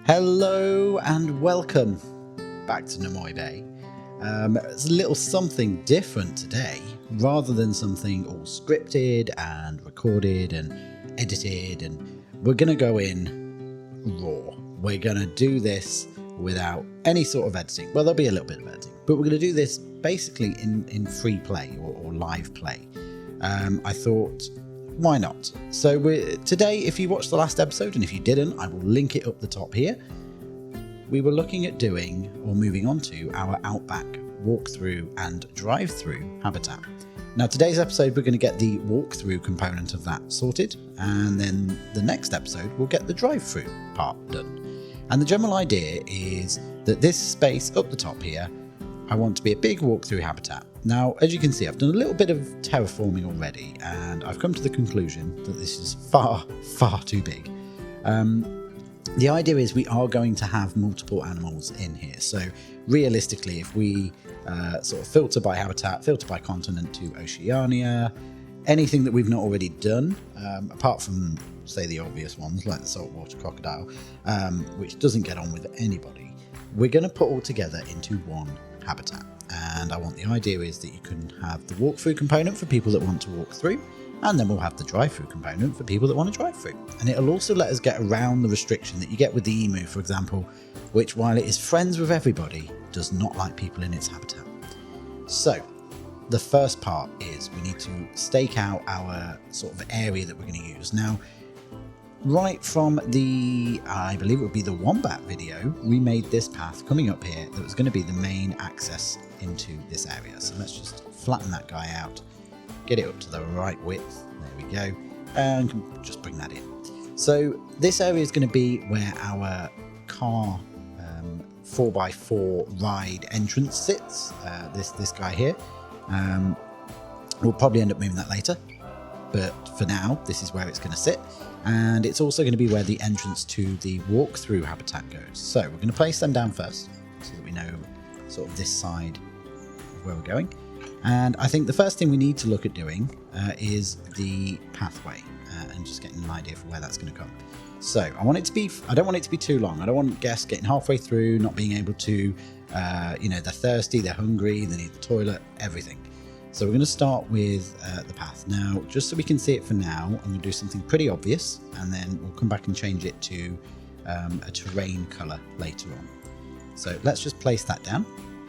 Hello and welcome back to Nomoi Bay. It's a little something different today. Rather than something all scripted and recorded and edited, and we're going to go in raw. We're going to do this without any sort of editing. Well, there'll be a little bit of editing, but we're going to do this basically in free play or live play. I thought, why not? So today, if you watched the last episode, and if you didn't, I will link it up the top here. We were looking at doing, or moving on to, our Outback walkthrough and drive-through habitat. Now, today's episode, we're going to get the walkthrough component of that sorted, and then the next episode, we'll get the drive-through part done. And the general idea is that this space up the top here, I want to be a big walkthrough habitat. Now, as you can see, I've done a little bit of terraforming already, and I've come to the conclusion that this is far, far too big. The idea is we are going to have multiple animals in here. So realistically, if we sort of filter by habitat, filter by continent to Oceania, anything that we've not already done, apart from, say, the obvious ones like the saltwater crocodile, which doesn't get on with anybody, we're going to put all together into one habitat. And the idea is that you can have the walkthrough component for people that want to walk through, and then we'll have the drive-through component for people that want to drive through. And it'll also let us get around the restriction that you get with the emu, for example, which, while it is friends with everybody, does not like people in its habitat. So the first part is we need to stake out our sort of area that we're going to use. Now, right from the, I believe it would be the Wombat video, we made this path coming up here that was going to be the main access into this area. So let's just flatten that guy out, get it up to the right width, there we go, and just bring that in. So this area is going to be where our car 4x4 ride entrance sits, this guy here. We'll probably end up moving that later, but for now this is where it's going to sit, and it's also going to be where the entrance to the walk-through habitat goes. So we're going to place them down first so that we know sort of this side of where we're going. And I think the first thing we need to look at doing is the pathway and just getting an idea for where that's going to come. So I don't want it to be too long. I don't want guests getting halfway through, not being able to, they're thirsty, they're hungry, they need the toilet, everything. So we're going to start with the path. Now, just so we can see it for now, I'm going to do something pretty obvious, and then we'll come back and change it to a terrain color later on. So let's just place that down.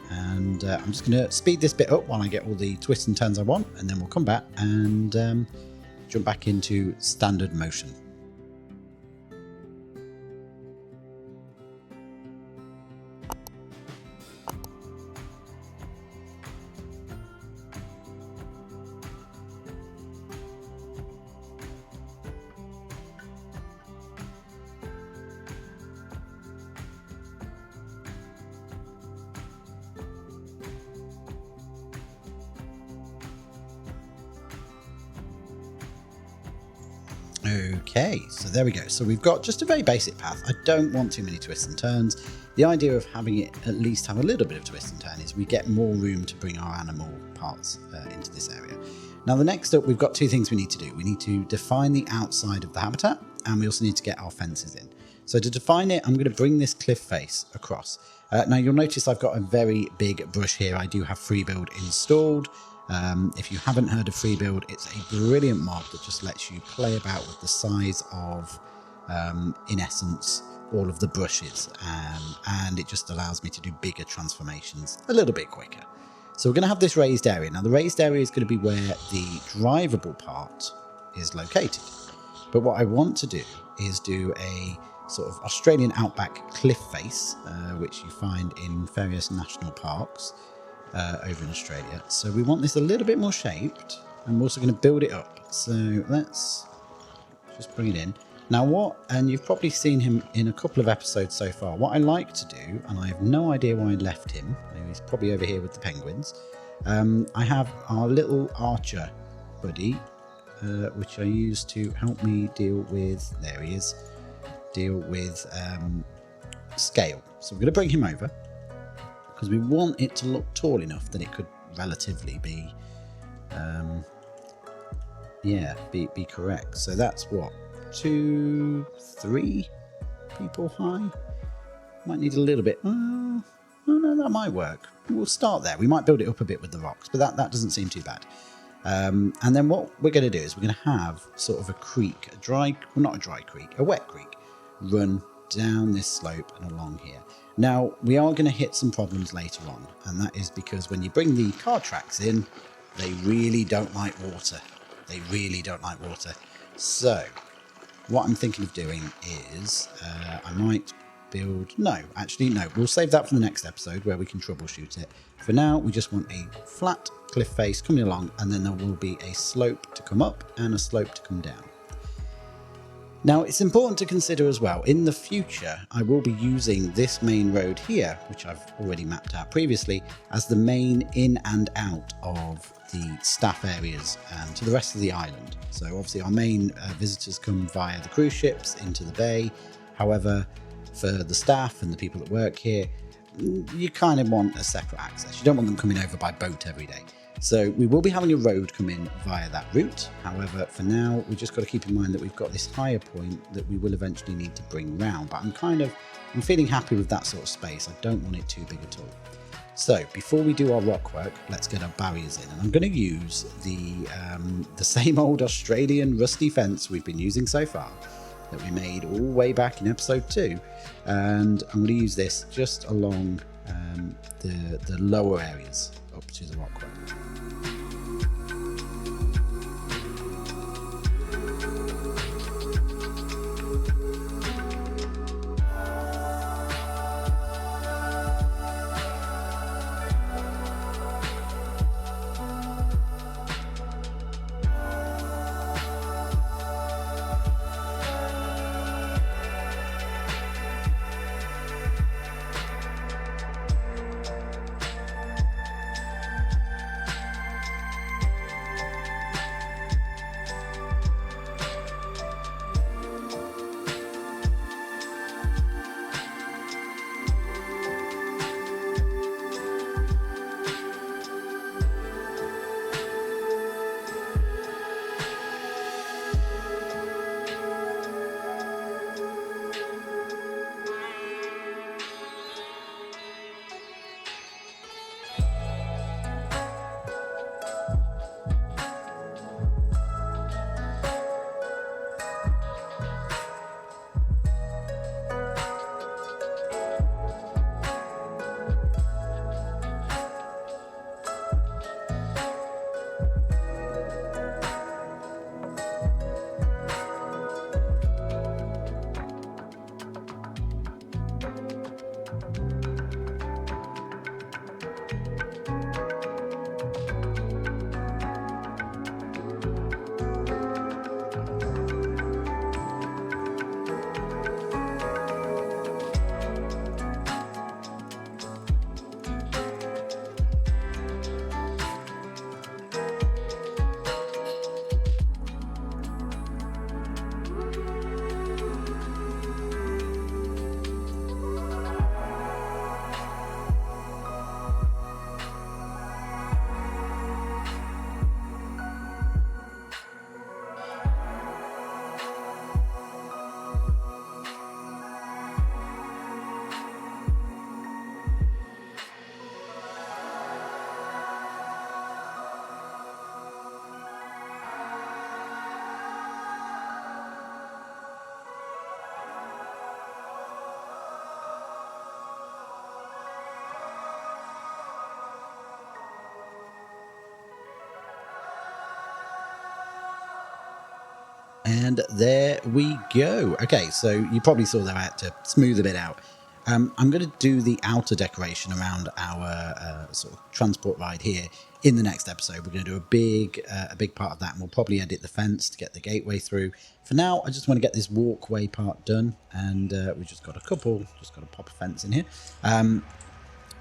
And I'm just going to speed this bit up while I get all the twists and turns I want, and then we'll come back and jump back into standard motion. Okay, so there we go. So we've got just a very basic path. I don't want too many twists and turns. The idea of having it at least have a little bit of twist and turn is we get more room to bring our animal parts into this area. Now, the next up, we've got two things we need to do. We need to define the outside of the habitat, and we also need to get our fences in. So to define it, I'm going to bring this cliff face across. Now, you'll notice I've got a very big brush here. I do have FreeBuild installed. If you haven't heard of FreeBuild, it's a brilliant mod that just lets you play about with the size of, in essence, all of the brushes, and it just allows me to do bigger transformations a little bit quicker. So we're going to have this raised area. Now, the raised area is going to be where the drivable part is located. But what I want to do is do a sort of Australian outback cliff face, which you find in various national parks over in Australia. So we want this a little bit more shaped, and we're also going to build it up. So let's just bring it in. Now and you've probably seen him in a couple of episodes so far, what I like to do, and I have no idea why I left him, he's probably over here with the penguins, I have our little archer buddy, which I use to help me deal with, there he is, scale. So we're going to bring him over, because we want it to look tall enough that it could relatively be be correct. So that's what, 2, 3 people high. Might need a little bit. Oh no, that might work. We'll start there. We might build it up a bit with the rocks, but that doesn't seem too bad. And then what we're going to do is we're going to have sort of a creek, not a dry creek, a wet creek, run down this slope and along here. Now, we are going to hit some problems later on, and that is because when you bring the car tracks in, they really don't like water. They really don't like water. So, what I'm thinking of doing is I might build... No, we'll save that for the next episode where we can troubleshoot it. For now, we just want a flat cliff face coming along, and then there will be a slope to come up and a slope to come down. Now, it's important to consider as well, in the future, I will be using this main road here, which I've already mapped out previously, as the main in and out of the staff areas and to the rest of the island. So obviously our main visitors come via the cruise ships into the bay. However, for the staff and the people that work here, you kind of want a separate access. You don't want them coming over by boat every day. So we will be having a road come in via that route. However, for now, we just got to keep in mind that we've got this higher point that we will eventually need to bring round. But I'm feeling happy with that sort of space. I don't want it too big at all. So before we do our rock work, let's get our barriers in. And I'm going to use the same old Australian rusty fence we've been using so far, that we made all the way back in episode 2. And I'm going to use this just along the lower areas up to the Rockwork. And there we go. Okay, so you probably saw that I had to smooth a bit out. I'm going to do the outer decoration around our sort of transport ride here in the next episode. We're going to do a big part of that, and we'll probably edit the fence to get the gateway through. For now, I just want to get this walkway part done, and we've just got to pop a fence in here.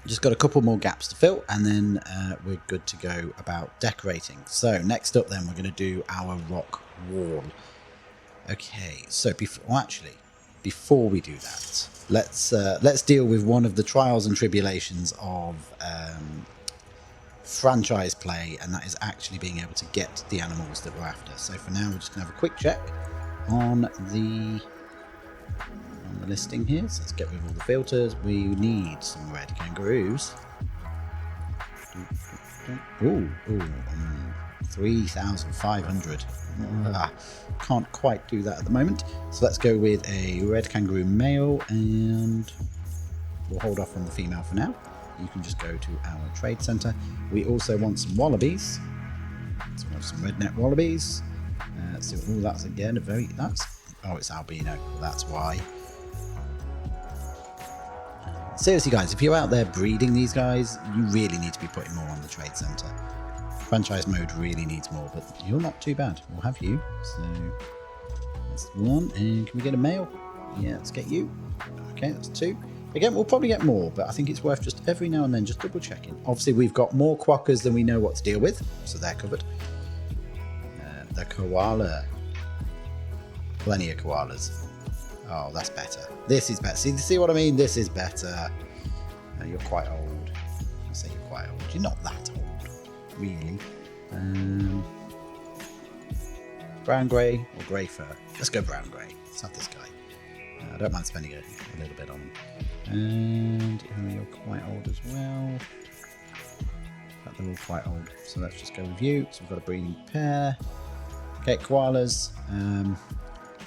Just got a couple more gaps to fill, and then we're good to go about decorating. So next up then, we're going to do our rock wall. Okay, so before we do that, let's deal with one of the trials and tribulations of franchise play, and that is actually being able to get the animals that we're after. So for now, we're just going to have a quick check on the on the listing here. So let's get rid of all the filters. We need some red kangaroos. Ooh, 3,500. Can't quite do that at the moment. So let's go with a red kangaroo male, and we'll hold off on the female for now. You can just go to our trade center. We also want some wallabies. So we have some redneck wallabies. So that's again it's albino. That's why. Seriously, guys, if you're out there breeding these guys, you really need to be putting more on the trade center. Franchise mode really needs more, but you're not too bad. We'll have you. So that's one. And can we get a male? Yeah, let's get you. Okay, that's two. Again, we'll probably get more, but I think it's worth just every now and then just double checking. Obviously, we've got more quokkas than we know what to deal with, so they're covered. The koala. Plenty of koalas. Oh, that's better. This is better. See what I mean? This is better. You're quite old. I say you're quite old. You're not that old, really. Brown grey or grey fur? Let's go brown grey. Let's have this guy. I don't mind spending a little bit on him. And you're quite old as well. In fact, they're all quite old. So let's just go with you. So we've got a breeding pair. Okay, koalas.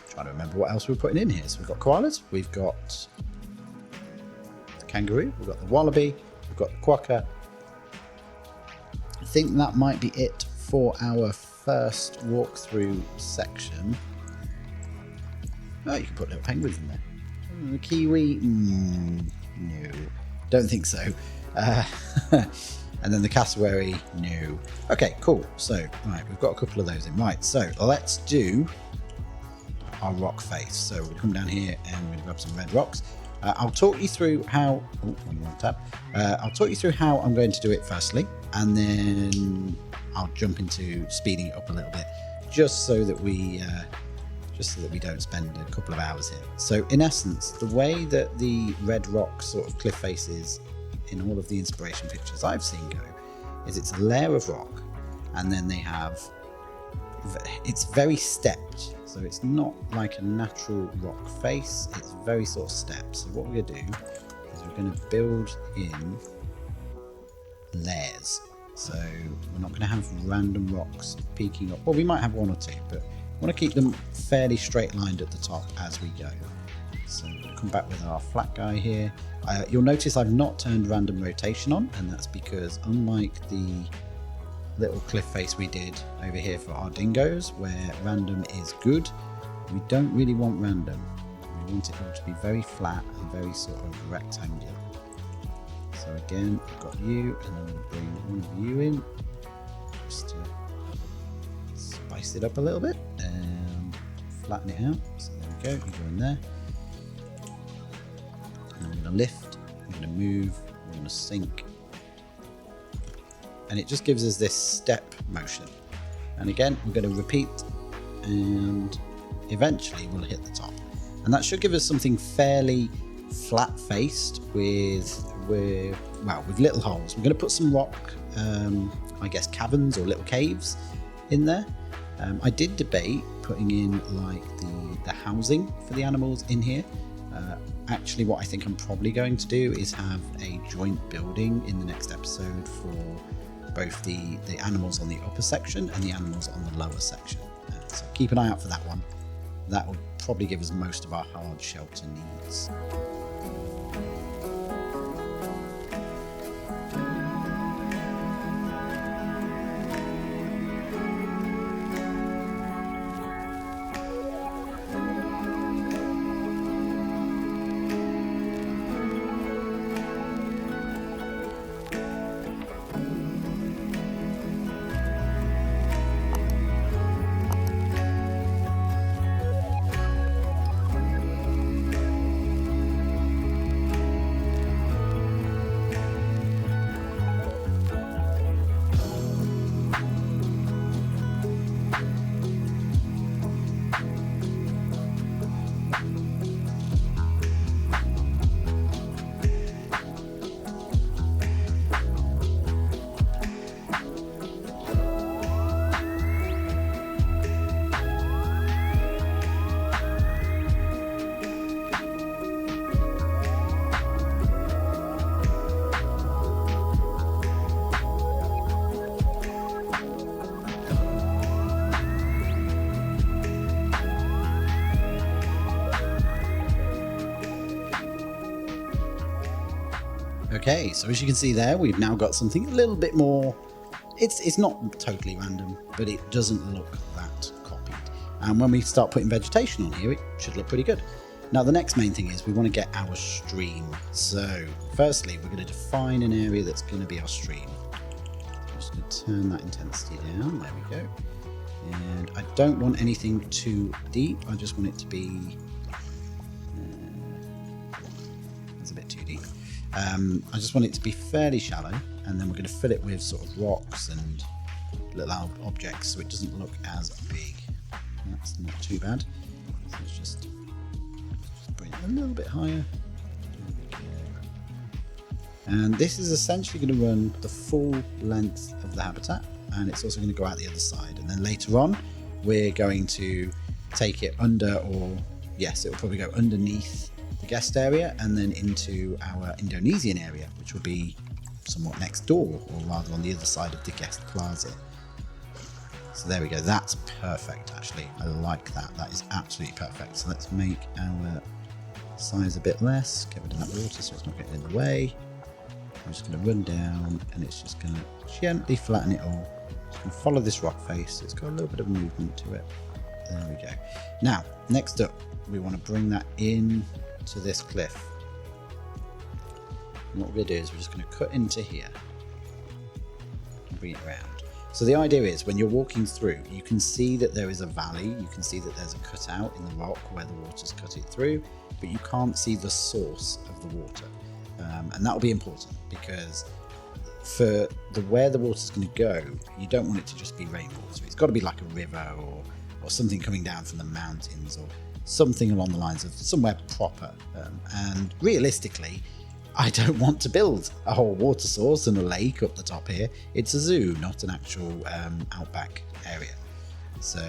Trying to remember what else we're putting in here. So we've got koalas. We've got the kangaroo. We've got the wallaby. We've got the quokka. I think that might be it for our first walkthrough section. Oh, you can put little penguins in there. The kiwi? No. Don't think so. And then the cassowary? No. Okay, cool. So, right, we've got a couple of those in. Right, so let's do our rock face. So we'll come down here and we'll grab some red rocks. I'll talk you through how... Oh, on the wrong tab. I'll talk you through how I'm going to do it firstly, and then I'll jump into speeding it up a little bit, just so that we don't spend a couple of hours here. So in essence, the way that the red rock sort of cliff faces in all of the inspiration pictures I've seen go is it's a layer of rock, and then they have... It's very stepped, so it's not like a natural rock face, it's very sort of stepped. So what we're going to do is we're going to build in layers. So we're not going to have random rocks peeking up. Well, we might have one or two, but I want to keep them fairly straight lined at the top as we go. So we'll come back with our flat guy here. You'll notice I've not turned random rotation on, and that's because unlike the little cliff face we did over here for our dingoes, where random is good, we don't really want random. We want it all to be very flat and very sort of rectangular. So again, I've got you, and I'm going to bring one of you in just to spice it up a little bit and flatten it out. So there we go, you go in there. And I'm going to lift, I'm going to move, I'm going to sink. And it just gives us this step motion. And again, we're going to repeat, and eventually we'll hit the top. And that should give us something fairly flat-faced with little holes. We're going to put some rock, I guess caverns or little caves in there. I did debate putting in like the housing for the animals in here. Actually, what I think I'm probably going to do is have a joint building in the next episode for both the animals on the upper section and the animals on the lower section. So keep an eye out for that one. That will probably give us most of our hard shelter needs. Okay, so as you can see there, we've now got something a little bit more, it's not totally random, but it doesn't look that copied. And when we start putting vegetation on here, it should look pretty good. Now the next main thing is we want to get our stream. So firstly, we're going to define an area that's going to be our stream. I'm just going to turn that intensity down, there we go. And I don't want anything too deep, I just want it to be, that's a bit too deep. I just want it to be fairly shallow, and then we're going to fill it with sort of rocks and little objects so it doesn't look as big. That's not too bad. So let's just bring it a little bit higher. And this is essentially going to run the full length of the habitat, and it's also going to go out the other side. And then later on, we're going to take it under, or yes, it'll probably go underneath the guest area and then into our Indonesian area, which will be somewhat next door, or rather on the other side of the guest plaza. So there we go, that's perfect actually. I like that, that is absolutely perfect. So let's make our size a bit less, get rid of that water so it's not getting in the way. I'm just going to run down and it's just going to gently flatten it all. Just going to follow this rock face, it's got a little bit of movement to it. There we go. Now, next up, we want to bring that in to this cliff. And what we're going to do is we're just going to cut into here and bring it around. So the idea is when you're walking through, you can see that there is a valley, you can see that there's a cutout in the rock where the water's cut it through, but you can't see the source of the water. And that will be important because for where the water's going to go, you don't want it to just be rainwater. It's got to be like a river or something coming down from the mountains or something along the lines of somewhere proper. And realistically, I don't want to build a whole water source and a lake up the top here. It's a zoo, not an actual outback area. So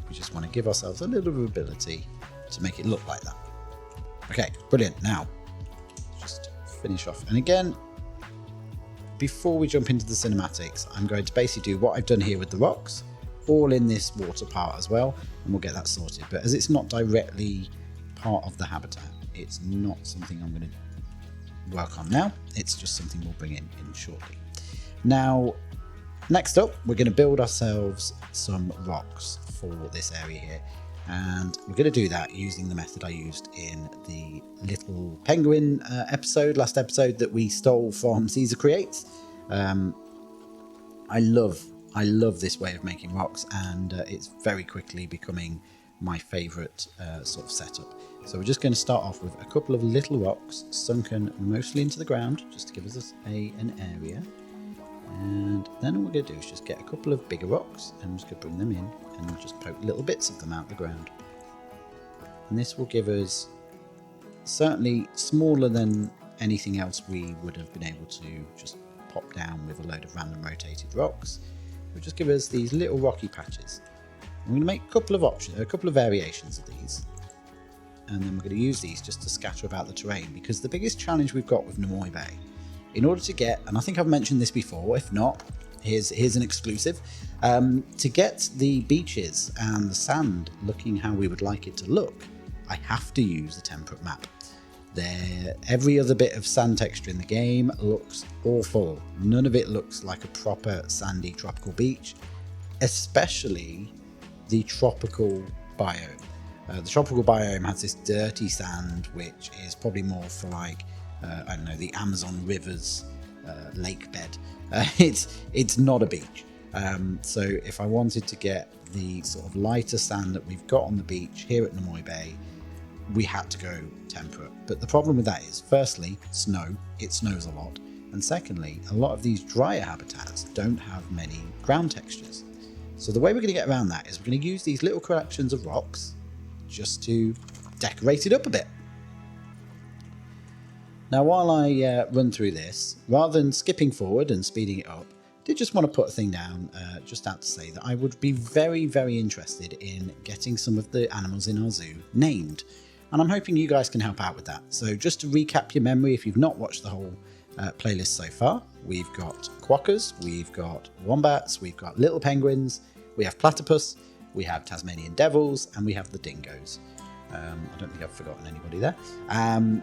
we just want to give ourselves a little ability to make it look like that. Okay, brilliant. Now, just finish off. And again, before we jump into the cinematics, I'm going to basically do what I've done here with the rocks, all in this water part as well, and we'll get that sorted. But as it's not directly part of the habitat, it's not something I'm going to work on now. It's just something we'll bring in shortly. Now, next up, we're going to build ourselves some rocks for this area here. And we're going to do that using the method I used in the little penguin last episode that we stole from Caesar Creates. I love this way of making rocks, and it's very quickly becoming my favourite sort of setup. So we're just going to start off with a couple of little rocks sunken mostly into the ground, just to give us an area. And then all we're going to do is just get a couple of bigger rocks, and I'm just going to bring them in and just poke little bits of them out the ground. And this will give us certainly smaller than anything else we would have been able to just pop down with a load of random rotated rocks. It will just give us these little rocky patches. I'm going to make a couple of variations of these, and then we're going to use these just to scatter about the terrain, because the biggest challenge we've got with Nomoi Bay, in order to get, and I think I've mentioned this before, if not, here's an exclusive, to get the beaches and the sand looking how we would like it to look, I have to use a temperate map. Every other bit of sand texture in the game looks awful. None of it looks like a proper sandy tropical beach, especially the tropical biome. The tropical biome has this dirty sand, which is probably more for like, I don't know, the Amazon River's lake bed. It's not a beach. So if I wanted to get the sort of lighter sand that we've got on the beach here at Nomoi Bay, we had to go temperate. But the problem with that is, firstly, snow. It snows a lot. And secondly, a lot of these drier habitats don't have many ground textures. So the way we're going to get around that is we're going to use these little collections of rocks just to decorate it up a bit. Now, while I run through this, rather than skipping forward and speeding it up, I did just want to put a thing down just out to say that I would be very, very interested in getting some of the animals in our zoo named. And I'm hoping you guys can help out with that. So just to recap your memory, if you've not watched the whole playlist so far, we've got quokkas, we've got wombats, we've got little penguins, we have platypus, we have Tasmanian devils, and we have the dingoes. I don't think I've forgotten anybody there.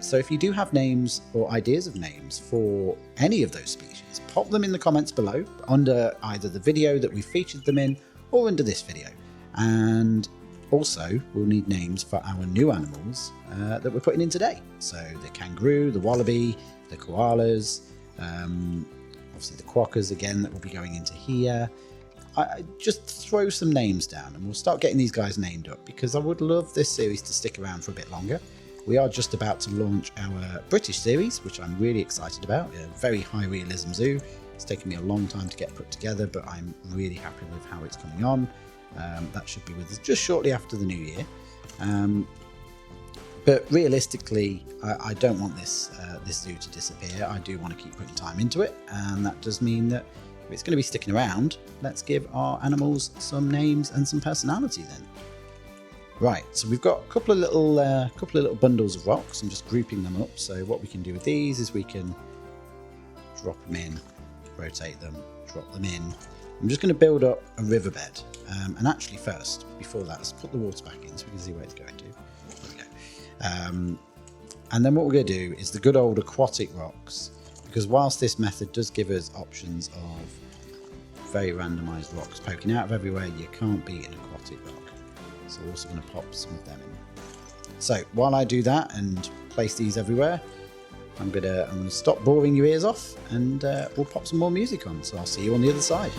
So if you do have names or ideas of names for any of those species, pop them in the comments below under either the video that we featured them in or under this video. And also, we'll need names for our new animals that we're putting in today. So the kangaroo, the wallaby, the koalas, obviously the quokkas again that will be going into here. I just throw some names down and we'll start getting these guys named up, because I would love this series to stick around for a bit longer. We are just about to launch our British series, which I'm really excited about. A very high realism zoo. It's taken me a long time to get put together, but I'm really happy with how it's coming on. That should be with us just shortly after the new year. But realistically, I don't want this zoo to disappear. I do want to keep putting time into it, and that does mean that if it's going to be sticking around, let's give our animals some names and some personality then. Right, so we've got a couple of little bundles of rocks. I'm just grouping them up. So what we can do with these is we can drop them in, rotate them, drop them in. I'm just going to build up a riverbed. And actually first, before that, let's put the water back in so we can see where it's going to. There we go. And then what we're going to do is the good old aquatic rocks, because whilst this method does give us options of very randomized rocks poking out of everywhere, you can't beat an aquatic rock. So we're also going to pop some of them in. So while I do that and place these everywhere, I'm gonna stop boring your ears off, and we'll pop some more music on. So I'll see you on the other side.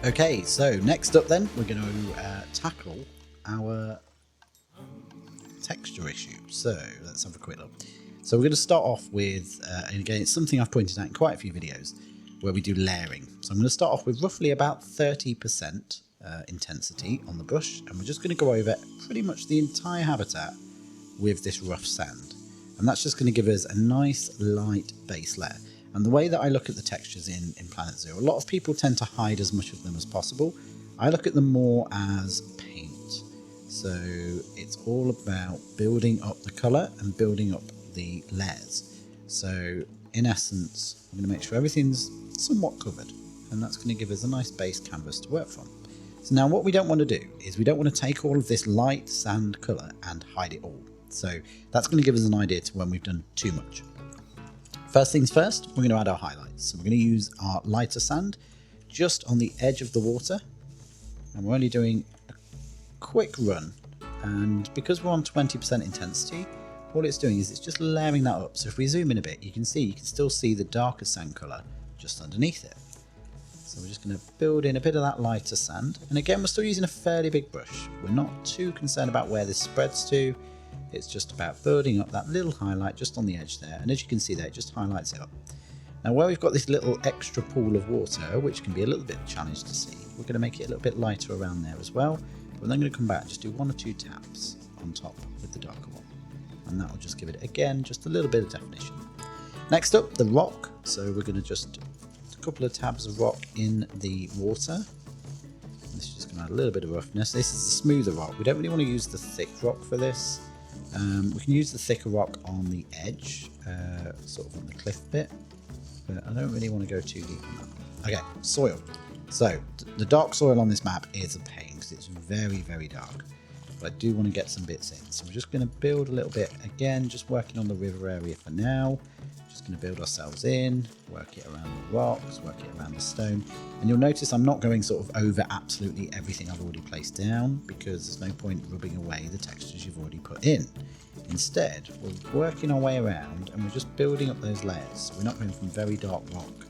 Okay, so next up then, we're going to tackle our texture issue. So let's have a quick look. So we're going to start off with, and again, it's something I've pointed out in quite a few videos, where we do layering. So I'm going to start off with roughly about 30% intensity on the brush, and we're just going to go over pretty much the entire habitat with this rough sand. And that's just going to give us a nice light base layer. And the way that I look at the textures in Planetzoo, a lot of people tend to hide as much of them as possible. I look at them more as paint. So it's all about building up the colour and building up the layers. So in essence, I'm going to make sure everything's somewhat covered, and that's going to give us a nice base canvas to work from. So now what we don't want to do is we don't want to take all of this light sand colour and hide it all. So that's going to give us an idea to when we've done too much. First things first, we're going to add our highlights. So we're going to use our lighter sand just on the edge of the water. And we're only doing a quick run. And because we're on 20% intensity, what it's doing is it's just layering that up. So if we zoom in a bit, you can still see the darker sand colour just underneath it. So we're just going to build in a bit of that lighter sand. And again, we're still using a fairly big brush. We're not too concerned about where this spreads to. It's just about building up that little highlight just on the edge there. And as you can see there, it just highlights it up. Now where we've got this little extra pool of water, which can be a little bit of a challenge to see, we're going to make it a little bit lighter around there as well. But then I'm going to come back and just do 1 or 2 taps on top with the darker one. And that will just give it, again, just a little bit of definition. Next up, the rock. So we're going to just a couple of tabs of rock in the water. This is just going to add a little bit of roughness. This is the smoother rock. We don't really want to use the thick rock for this. We can use the thicker rock on the edge, sort of on the cliff bit, but I don't really want to go too deep on that. Okay, soil. So the dark soil on this map is a pain because it's very, very dark, but I do want to get some bits in. So we're just going to build a little bit, again, just working on the river area for now. Just going to build ourselves in, work it around the rocks, work it around the stone. And you'll notice I'm not going sort of over absolutely everything I've already placed down because there's no point rubbing away the textures you've already put in. Instead, we're working our way around and we're just building up those layers. So we're not going from very dark rock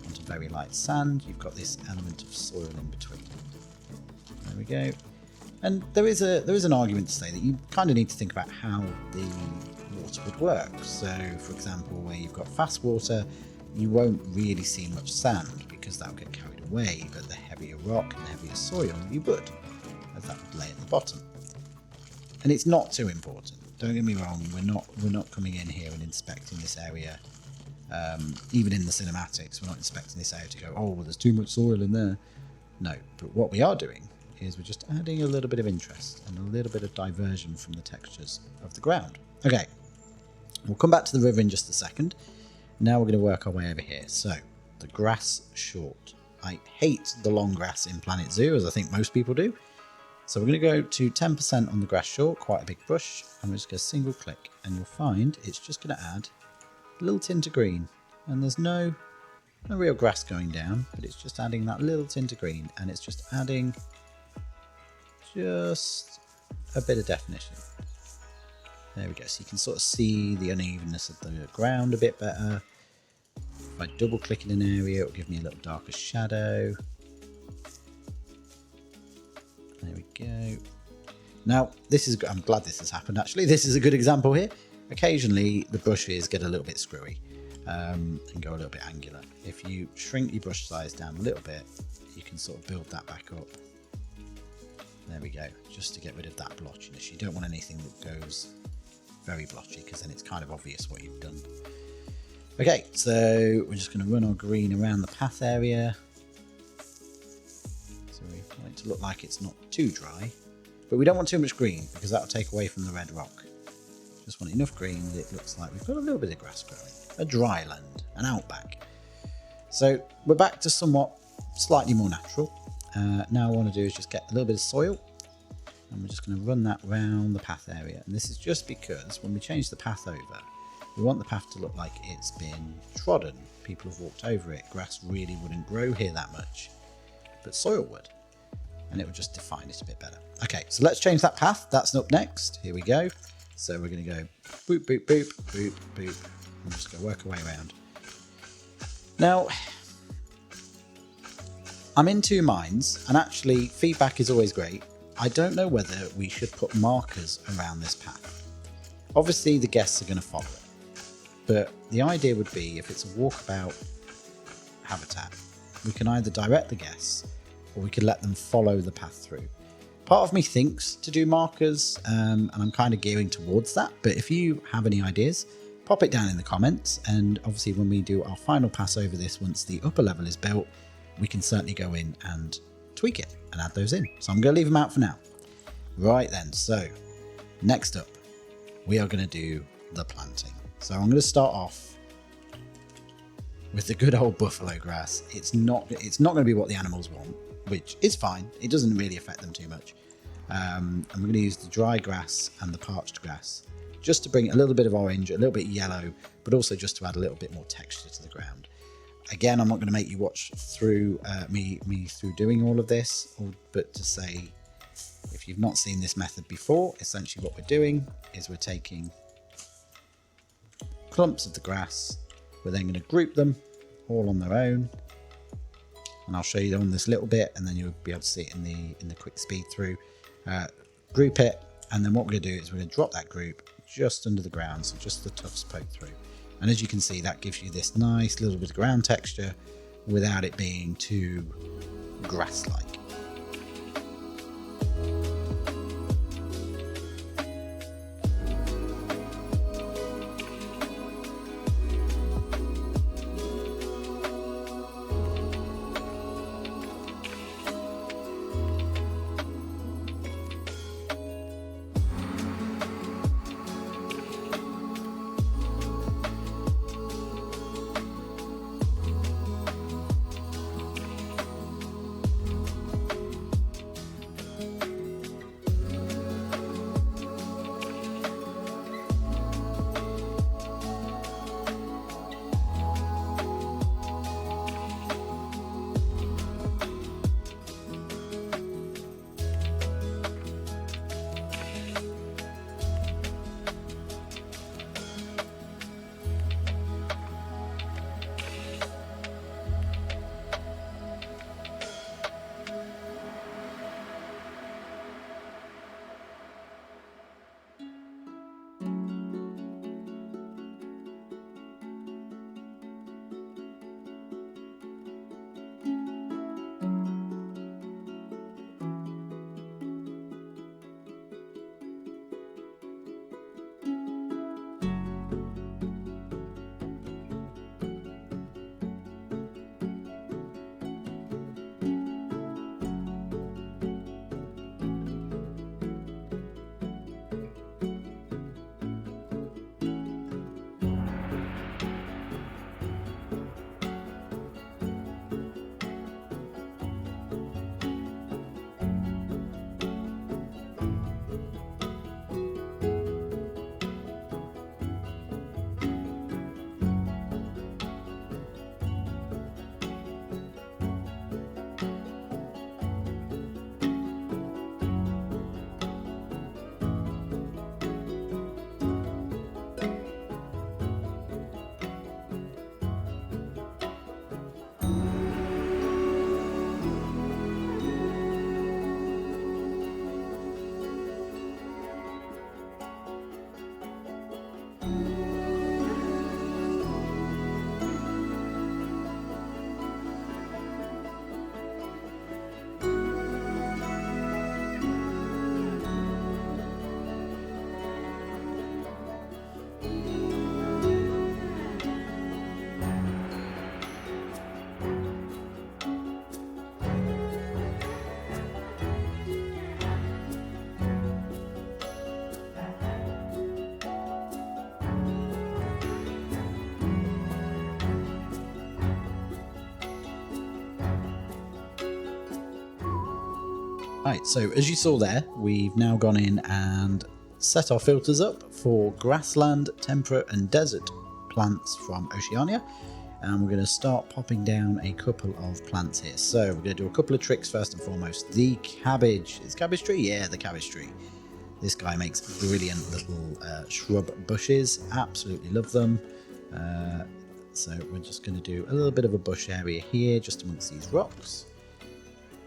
onto very light sand. You've got this element of soil in between. There we go. And there is an argument to say that you kind of need to think about how the water would work. So, for example, where you've got fast water, you won't really see much sand because that will get carried away, but the heavier rock and the heavier soil, you would, as that would lay at the bottom. And it's not too important. Don't get me wrong, we're not coming in here and inspecting this area. Even in the cinematics, we're not inspecting this area to go, oh, well, there's too much soil in there. No, but what we are doing is we're just adding a little bit of interest and a little bit of diversion from the textures of the ground. Okay, we'll come back to the river in just a second. Now we're going to work our way over here. So, the grass short. I hate the long grass in Planetzoo, as I think most people do. So we're going to go to 10% on the grass short, quite a big brush, and we're just going to single click, and you'll find it's just going to add a little tint of green. And there's no real grass going down, but it's just adding that little tint of green, and it's just adding just a bit of definition. There we go, so you can sort of see the unevenness of the ground a bit better. If I double click in an area, it'll give me a little darker shadow. There we go. Now, I'm glad this has happened actually. This is a good example here. Occasionally, the brushes get a little bit screwy and go a little bit angular. If you shrink your brush size down a little bit, you can sort of build that back up. There we go, just to get rid of that blotchiness. You don't want anything that goes very blotchy because then it's kind of obvious what you've done. Okay, so we're just going to run our green around the path area. So we want it to look like it's not too dry, but we don't want too much green because that will take away from the red rock. Just want enough green that it looks like we've got a little bit of grass growing. A dry land, an outback. So we're back to somewhat slightly more natural. Now what I want to do is just get a little bit of soil and we're just going to run that round the path area. And this is just because when we change the path over, we want the path to look like it's been trodden. People have walked over it. Grass really wouldn't grow here that much, but soil would. And it would just define it a bit better. Okay, so let's change that path. That's up next. Here we go. So we're going to go boop, boop, boop, boop, boop. And just go work our way around. Now, I'm in two minds, and actually feedback is always great. I don't know whether we should put markers around this path. Obviously the guests are going to follow it, but the idea would be if it's a walkabout habitat, we can either direct the guests or we could let them follow the path through. Part of me thinks to do markers, and I'm kind of gearing towards that, but if you have any ideas, pop it down in the comments, and obviously when we do our final pass over this once the upper level is built, we can certainly go in and tweak it and add those in. So I'm going to leave them out for now. Right then, so next up, we are going to do the planting. So I'm going to start off with the good old buffalo grass. It's not going to be what the animals want, which is fine. It doesn't really affect them too much. And we're going to use the dry grass and the parched grass just to bring a little bit of orange, a little bit yellow, but also just to add a little bit more texture to the ground. Again, I'm not going to make you watch through me through doing all of this, but to say, if you've not seen this method before, essentially what we're doing is we're taking clumps of the grass, we're then going to group them all on their own, and I'll show you on this little bit, and then you'll be able to see it in the quick speed through. Group it, and then what we're going to do is we're going to drop that group just under the ground, so just the tufts poke through. And as you can see, that gives you this nice little bit of ground texture without it being too grass-like. Right, so as you saw there, we've now gone in and set our filters up for grassland, temperate and desert plants from Oceania. And we're going to start popping down a couple of plants here. So we're going to do a couple of tricks first and foremost. The cabbage. Is cabbage tree? Yeah, the cabbage tree. This guy makes brilliant little shrub bushes. Absolutely love them. So we're just going to do a little bit of a bush area here, just amongst these rocks.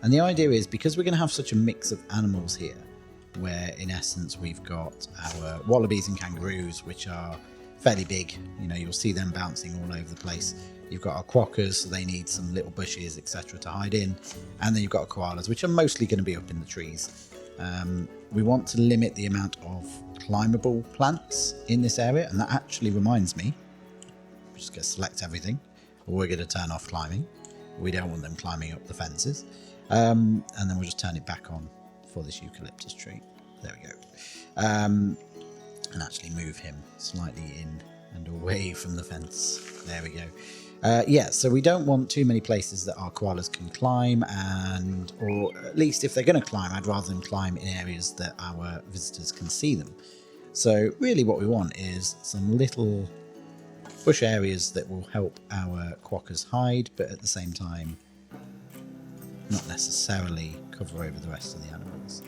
And the idea is, because we're going to have such a mix of animals here, where in essence we've got our wallabies and kangaroos, which are fairly big, you know, you'll see them bouncing all over the place. You've got our quokkas, so they need some little bushes, etc. to hide in. And then you've got our koalas, which are mostly going to be up in the trees. We want to limit the amount of climbable plants in this area, and that actually reminds me, we're just going to select everything. We're going to turn off climbing. We don't want them climbing up the fences. And then we'll just turn it back on for this eucalyptus tree. There we go. And actually move him slightly in and away from the fence. There we go. Yeah, so we don't want too many places that our koalas can climb, or at least if they're going to climb, I'd rather them climb in areas that our visitors can see them. So really what we want is some little bush areas that will help our quokkas hide, but at the same time not necessarily cover over the rest of the animals.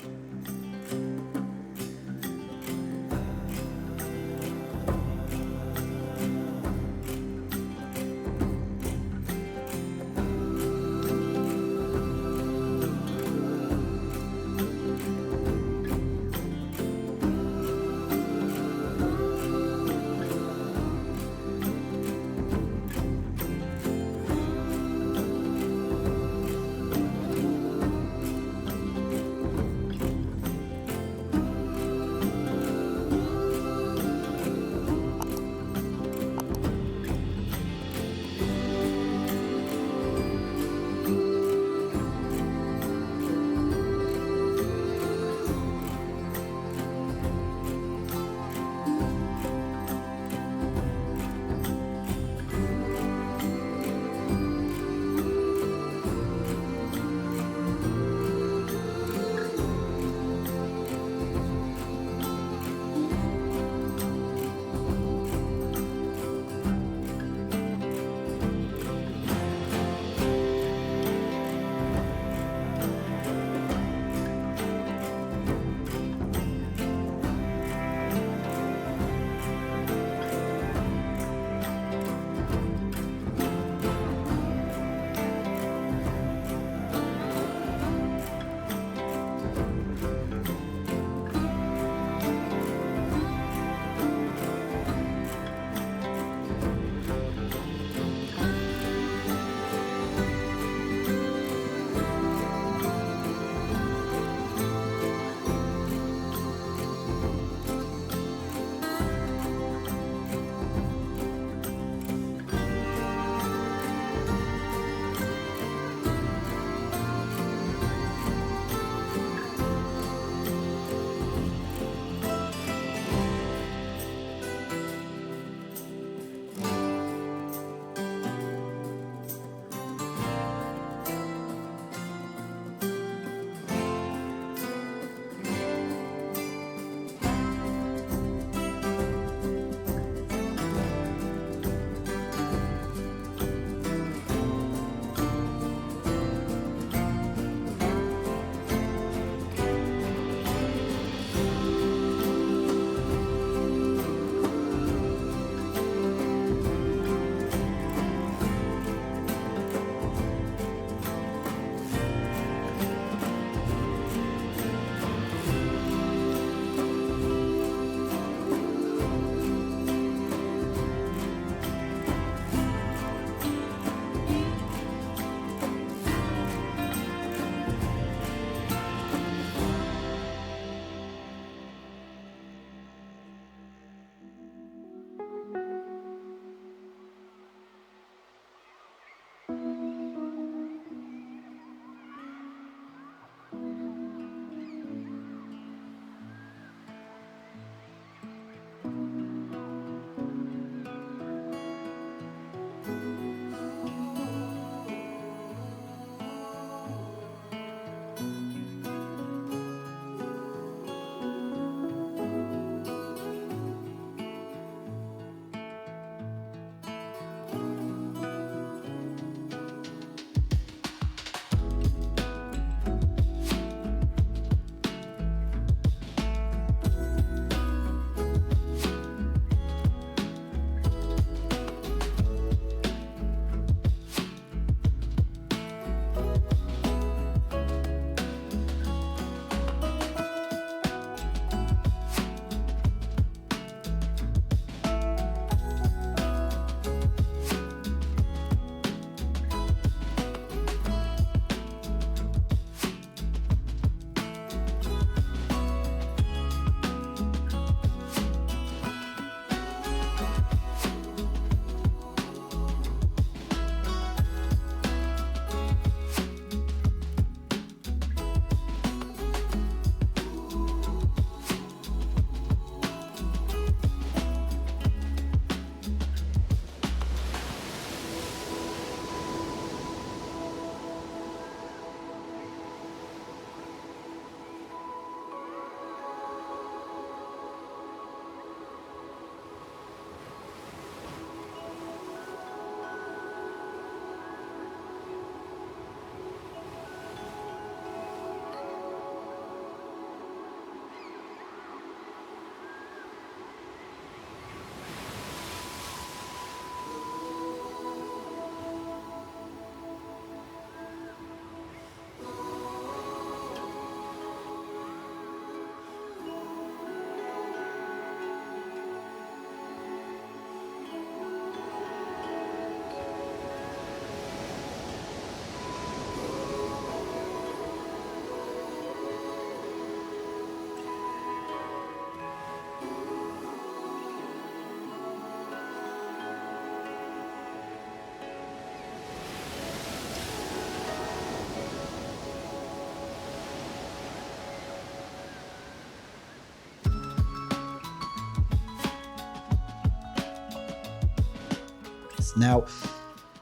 this. Now,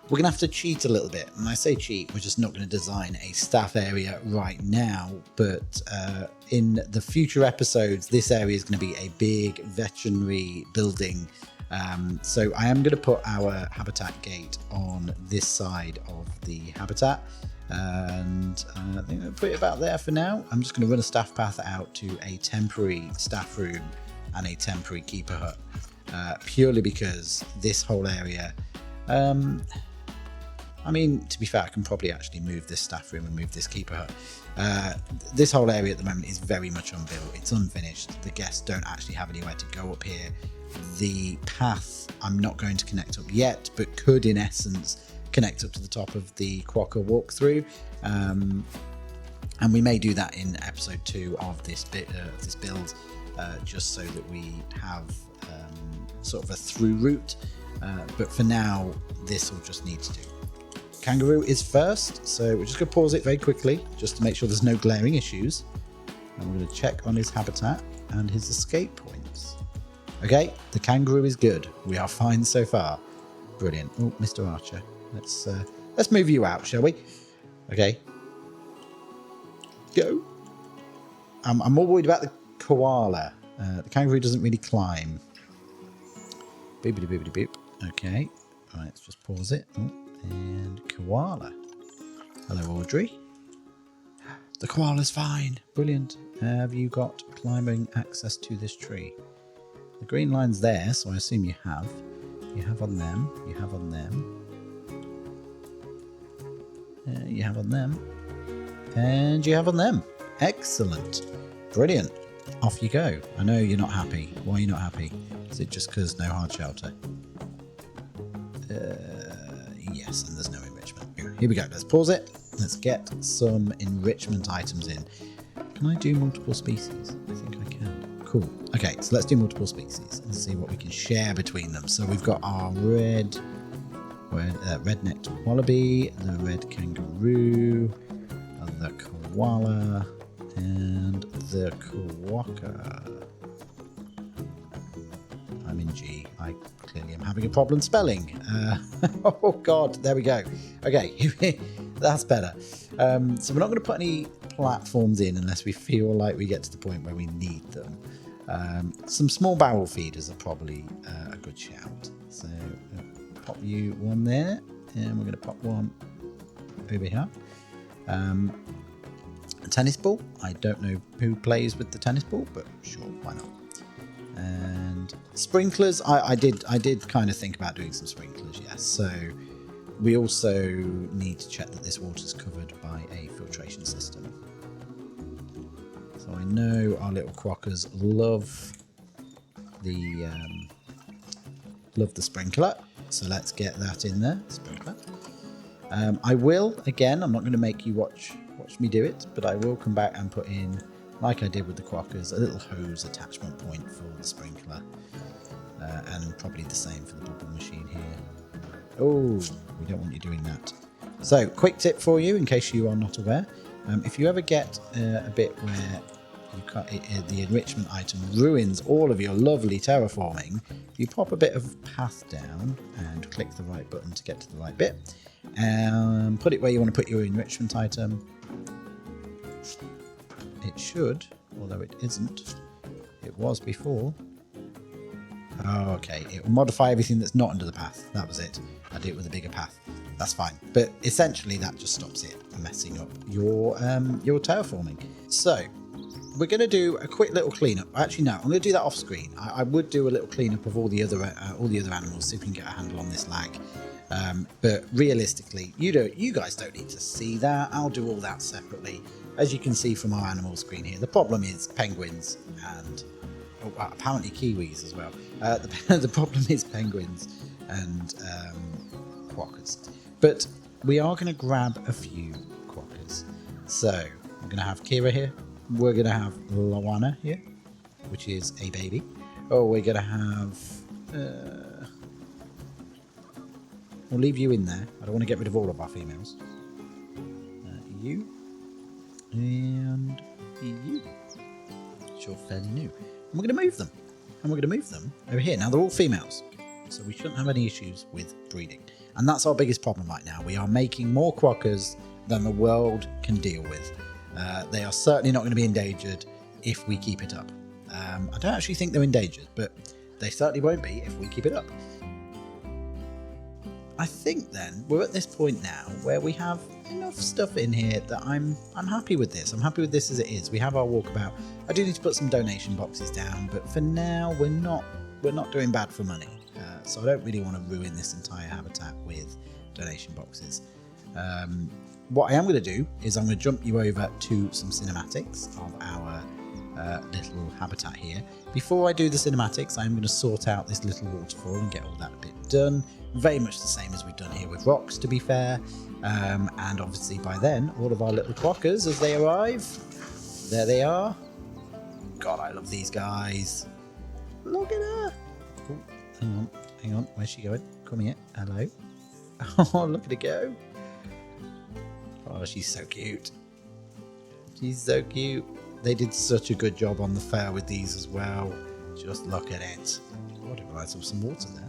we're going to have to cheat a little bit. When I say cheat, we're just not going to design a staff area right now. But in the future episodes, this area is going to be a big veterinary building. So I am going to put our habitat gate on this side of the habitat. And I think I'll put it about there for now. I'm just going to run a staff path out to a temporary staff room and a temporary keeper hut. Purely because this whole area... I mean, to be fair, I can probably actually move this staff room and move this keeper hut. This whole area at the moment is very much unbuilt. It's unfinished. The guests don't actually have anywhere to go up here. The path I'm not going to connect up yet, but could in essence connect up to the top of the Quokka walkthrough. And we may do that in episode 2 of this build, just so that we have sort of a through route. But for now, this will just need to do. Kangaroo is first, so we're just going to pause it very quickly just to make sure there's no glaring issues. And we're going to check on his habitat and his escape points. Okay, the kangaroo is good. We are fine so far. Brilliant. Oh, Mr. Archer, let's move you out, shall we? Okay. Go. I'm more worried about the koala. The kangaroo doesn't really climb. Boopity boopity boop. Okay. All right, let's just pause it. Oh. And koala. Hello, Audrey. The koala's fine. Brilliant. Have you got climbing access to this tree? The green line's there, so I assume you have. You have on them. You have on them. You have on them. And you have on them. Excellent. Brilliant. Off you go. I know you're not happy. Why are you not happy? Is it just because no hard shelter? Yes, and there's no enrichment. Here we go. Let's pause it. Let's get some enrichment items in. Can I do multiple species? I think I can. Cool. Okay, so let's do multiple species and see what we can share between them. So we've got our red-necked wallaby, the red kangaroo, the koala, and the quokka. I'm in G. I clearly am having a problem spelling. Oh God, there we go. Okay, that's better. So we're not going to put any platforms in unless we feel like we get to the point where we need them. Some small barrel feeders are probably a good shout. So pop you one there, and we're going to pop one over here. A tennis ball. I don't know who plays with the tennis ball, but sure, why not? And sprinklers. I did kind of think about doing some sprinklers, yes. So we also need to check that this water's covered by a filtration system. So I know our little quokkas love the sprinkler. So let's get that in there. Sprinkler. I will, again, I'm not going to make you watch me do it, but I will come back and put in, like I did with the quokkas, a little hose attachment point for the sprinkler. And probably the same for the bubble machine here. Oh, we don't want you doing that. So, quick tip for you, in case you are not aware. If you ever get a bit where the enrichment item ruins all of your lovely terraforming, you pop a bit of path down and click the right button to get to the right bit. Put it where you want to put your enrichment item. It should, although it isn't. It was before. Oh, okay. It will modify everything that's not under the path. That was it. I did it with a bigger path. That's fine. But essentially, that just stops it messing up your terraforming. So we're going to do a quick little cleanup. Actually, no, I'm going to do that off screen. I would do a little cleanup of all the other animals, see if we can get a handle on this lag. But realistically, you guys don't need to see that. I'll do all that separately. As you can see from our animal screen here, the problem is penguins and apparently kiwis as well. The problem is penguins and quokkas. But we are going to grab a few quokkas. So we're going to have Kira here. We're going to have Lawana here, which is a baby. Oh, we're going to have... we'll leave you in there. I don't want to get rid of all of our females. You. And you. Which you're fairly new. And we're going to move them. And we're going to move them over here. Now, they're all females. so we shouldn't have any issues with breeding. And that's our biggest problem right now. We are making more quokkas than the world can deal with. They are certainly not going to be endangered if we keep it up. I don't actually think they're endangered, but they certainly won't be if we keep it up. I think then we're at this point now where we have enough stuff in here that I'm happy with this. I'm happy with this as it is. We have our walkabout. I do need to put some donation boxes down, but for now we're not doing bad for money. So I don't really want to ruin this entire habitat with donation boxes. What I am going to do is I'm going to jump you over to some cinematics of our little habitat here. Before I do the cinematics, I'm going to sort out this little waterfall and get all that bit done. Very much the same as we've done here with rocks, to be fair. And obviously by then, all of our little quokkas, as they arrive, there they are. God, I love these guys. Look at her. Oh, hang on. Where's she going? Come here. Hello. Oh, look at her go. Oh, she's so cute. She's so cute. They did such a good job on the fur with these as well. Just look at it. Oh, I didn't realise there was some water there.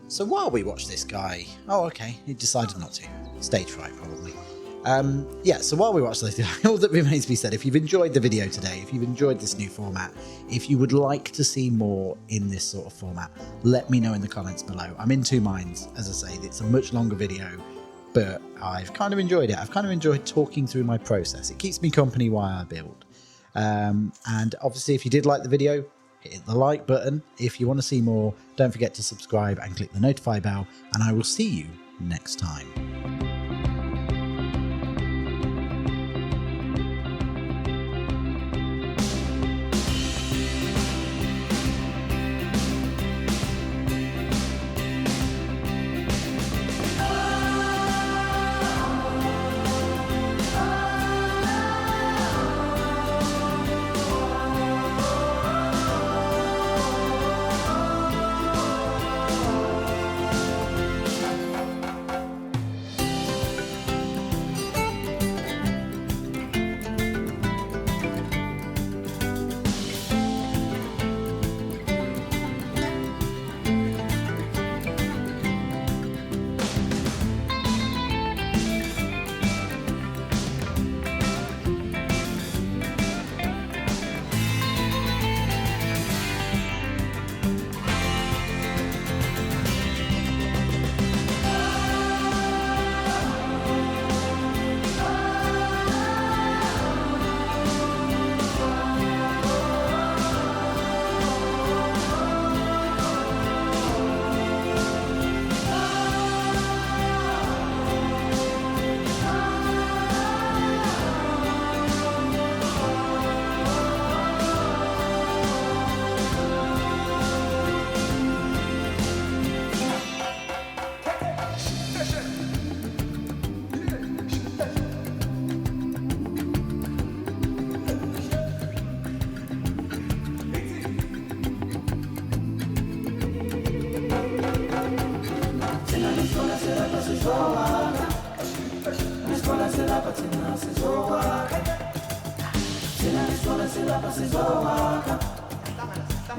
So while we watch this guy... Oh, okay. He decided not to. Stage fright, probably. So while we watch this, all that remains to be said, if you've enjoyed the video today, if you've enjoyed this new format, if you would like to see more in this sort of format, let me know in the comments below. I'm in two minds. As I say, it's a much longer video, but I've kind of enjoyed it. I've kind of enjoyed talking through my process. It keeps me company while I build. And obviously, if you did like the video, hit the like button. If you want to see more, don't forget to subscribe and click the notify bell, and I will see you next time.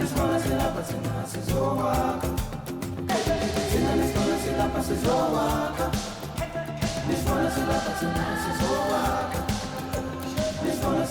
This one is